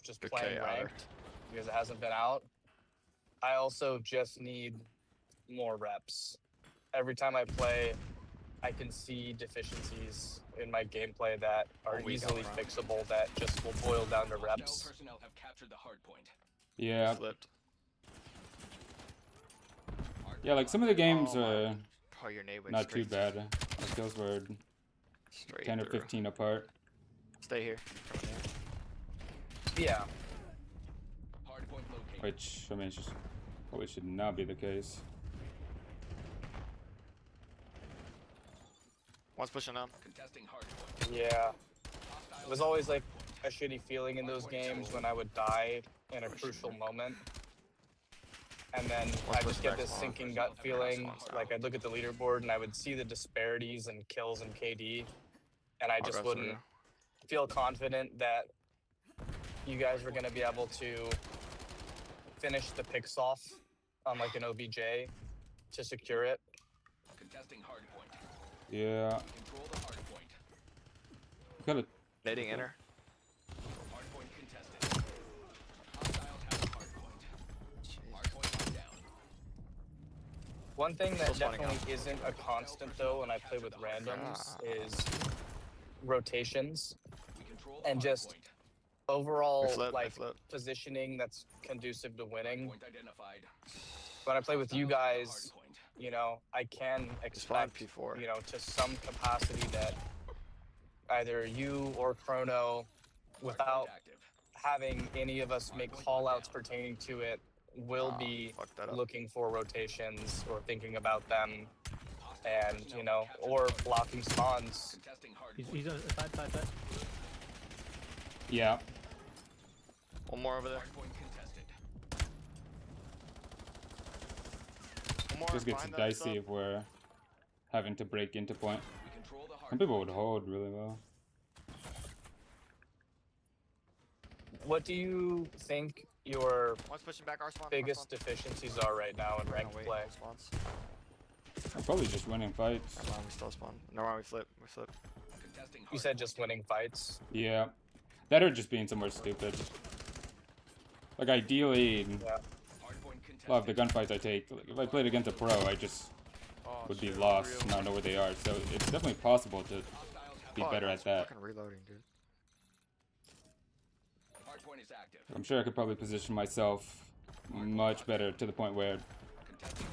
just Good playing K outer. ranked because it hasn't been out. I also just need more reps. Every time I play, I can see deficiencies in my gameplay that are One week easily out front. fixable that just will boil down to reps. Personnel have captured the hard point. Yeah, Flipped. yeah. Like some of the games Oh, my- are Oh, your nade went not too straight bad. Like those were Straight 10 or through. 15 apart. Stay here. Coming here. Yeah. Hard point located. Which, I mean, it's just probably should not be the case. One's pushing up. Contesting hard point. Yeah. It was always like a shitty feeling in those games when I would die in a crucial moment. And then I just get this sinking gut feeling. Like I'd look at the leaderboard and I would see the disparities in kills and KD. And I just wouldn't feel confident that you guys were going to be able to finish the picks off on like an OBJ to secure it. Contesting hard point. Yeah, Control the hard point. kind of. Nading inner. Hard point contested. Hostiles have the hard point. Hard point locked down. One thing that Still spawning definitely isn't a constant though when I play with randoms is rotations We control the and hard just point. overall They flip, they like flip. positioning that's conducive to winning. Point identified. When I play with you Hostiles have the guys, hard point. you know, I can Spawn expect, P4. you know, to some capacity that either you or Chrono, Hard without point active. having any of us make call outs pertaining to it, will be Fuck that up. looking for rotations or thinking about them Hostile and, personnel you know, have captured or the hard point. blocking spawns. Contesting hard He's point. on side. Yeah, One more over there. Hard point contested. One more just gets behind that dicey sub. if we're having to break into point. We control the hard Some people would point. hold really well. What do you think your One's pushing back our spawn. biggest deficiencies are right now in ranked wait, play? Spawns. I'm probably just winning fights. Never mind, we still spawn. Never mind, we flip. We flip. Contesting You hard said point. just winning fights. Yeah, that or just being somewhere stupid. Like ideally, Yeah. Hard point contested. a lot of the gunfights I take, like if I played against a pro, I just Oh, would be shit, lost, real. not know where they are. So it's definitely possible to Hostiles have be Fuck, better I at was that. Fucking reloading, dude. hard point is active. I'm sure I could probably position myself much better to the point where, Contesting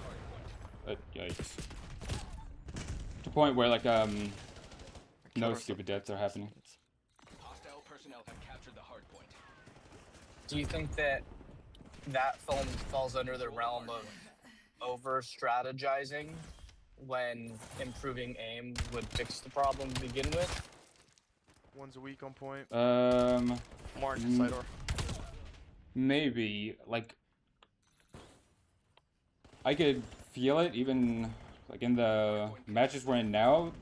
hard point. yikes, to the point where like I no killed her stupid flip. deaths are happening. Hostile personnel have captured the hard point. Do you think that falls under the realm of over strategizing when improving aim would fix the problem to begin with? One's a weak on point. More into side door. Maybe like I could feel it even like in the matches we're in now.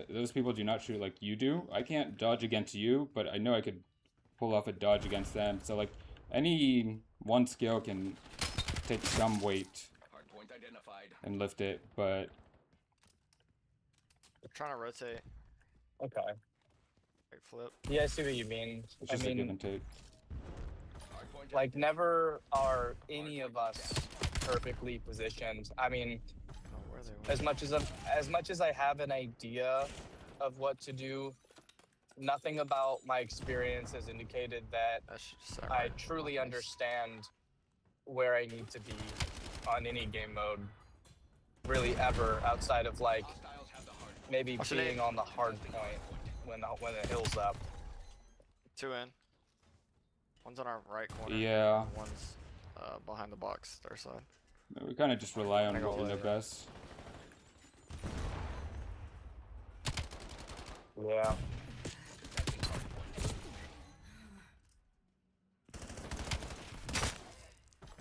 Those people do not shoot like you do. I can't dodge against you, but I know I could pull off a dodge against them. So like any one skill can take some weight Hard point identified. and lift it, but Trying to rotate. Okay. Like flip. Yeah, I see what you mean. it's I just a give mean, and take. Hard point like never are any of us perfectly positioned. I mean, Oh, where are they? as much as I have an idea of what to do, nothing about my experience has indicated that That's just I truly understand where I need to be on any game mode, really ever, outside of like Hostiles have the hard point. maybe Watch it being in. on the hard point when the hill's up. Two in. One's on our right corner. Yeah, and one's behind the box, their side. we kind of just rely on I go what we know later. best. Yeah.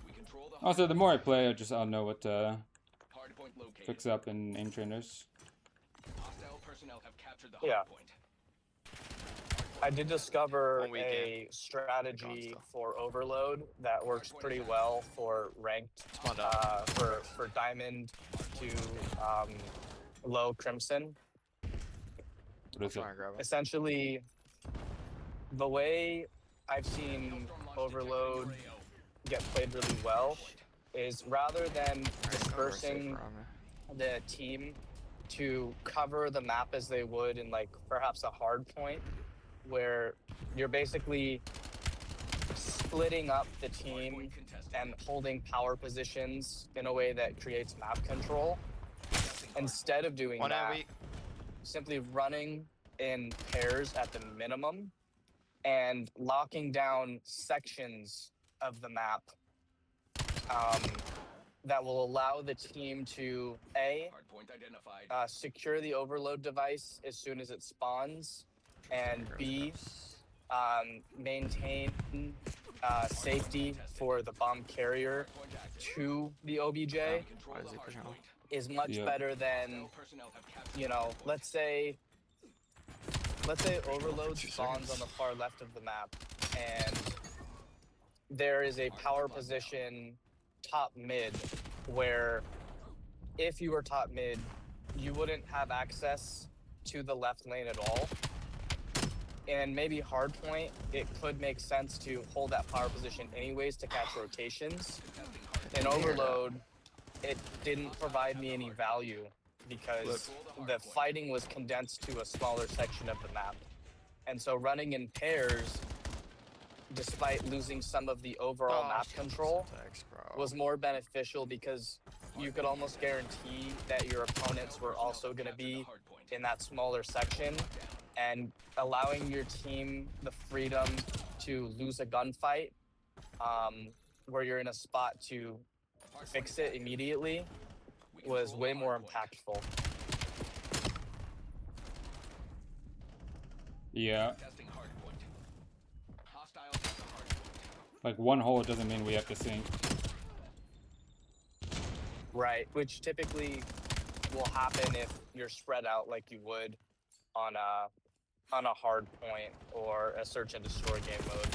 We control the hard Also, the more I play, I'll know what to hard point located. fix up in aim trainers. Hostile personnel have captured the Yeah. hard point. I did discover One weekend. a strategy still. for overload that works pretty well for ranked, Spawned out. for diamond to low crimson. What is it? Try and grab him. Essentially, the way I've seen Overload get played really well is rather than dispersing the team to cover the map as they would in like perhaps a hard point, where you're basically splitting up the team and holding power positions in a way that creates map control. Instead of doing One that, weak. simply running in pairs at the minimum and locking down sections of the map that will allow the team to Hardpoint identified. secure the overload device as soon as it spawns, and B, maintain safety for the bomb carrier Hardpoint active. to the OBJ Control Why is the he pushing hardpoint. is much Yeah. better than, Personnel have captured you know, let's say overload 2 spawns on seconds. the far left of the map, and there is a power position top mid where if you were top mid, you wouldn't have access to the left lane at all. And maybe hardpoint, it could make sense to hold that power position anyways to catch rotations. In overload, it didn't provide me any value because the fighting was condensed to a smaller section of the map. And so running in pairs, despite losing some of the overall Oh, map shit, control, text, bro. was more beneficial because you could almost guarantee that your opponents were also going to be in that smaller section, and allowing your team the freedom to lose a gunfight where you're in a spot to fix it immediately was way more impactful. Yeah, Testing hardpoint. Hostiles at the hardpoint. like one hole doesn't mean we have to sink. Right, which typically will happen if you're spread out like you would on a hard point or a search and destroy game mode.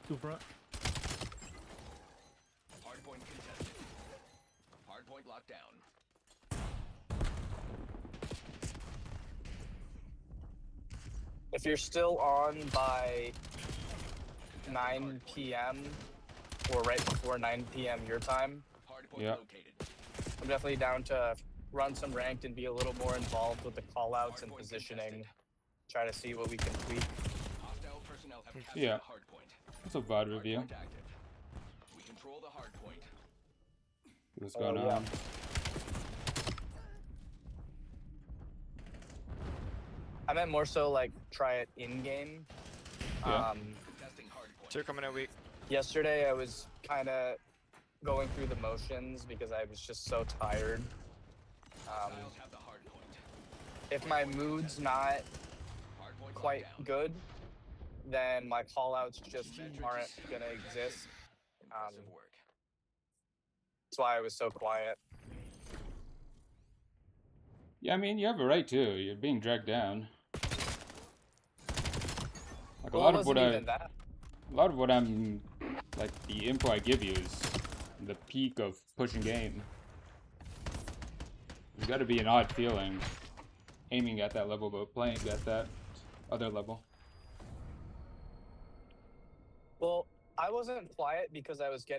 Two front. Hardpoint contested. Hardpoint locked down. If you're still on by 9 p.m. or right before 9 p.m. your time, Hardpoint Yeah. located. I'm definitely down to run some ranked and be a little more involved with the callouts and Hardpoint positioning. contested. Try to see what we can tweak. Hostile personnel have captured Yeah. the hardpoint. That's a VOD review. Hardpoint active. We control the hardpoint. What's Oh, going yeah. on? I meant more so like try it in game. Yeah. Testing hardpoint. 2 coming in weak. Yesterday I was kind of going through the motions because I was just so tired. Hostiles have the hardpoint. If my mood's not Hardpoint quite locked down. good, then my callouts just aren't gonna exist. Impressive work. That's why I was so quiet. Yeah, I mean, you have a right to. You're being dragged down. Like Well, it wasn't even that. a lot of what I'm, like, the info I give you is the peak of pushing game. There's got to be an odd feeling aiming at that level, but playing at that other level. Well, I wasn't quiet because I was getting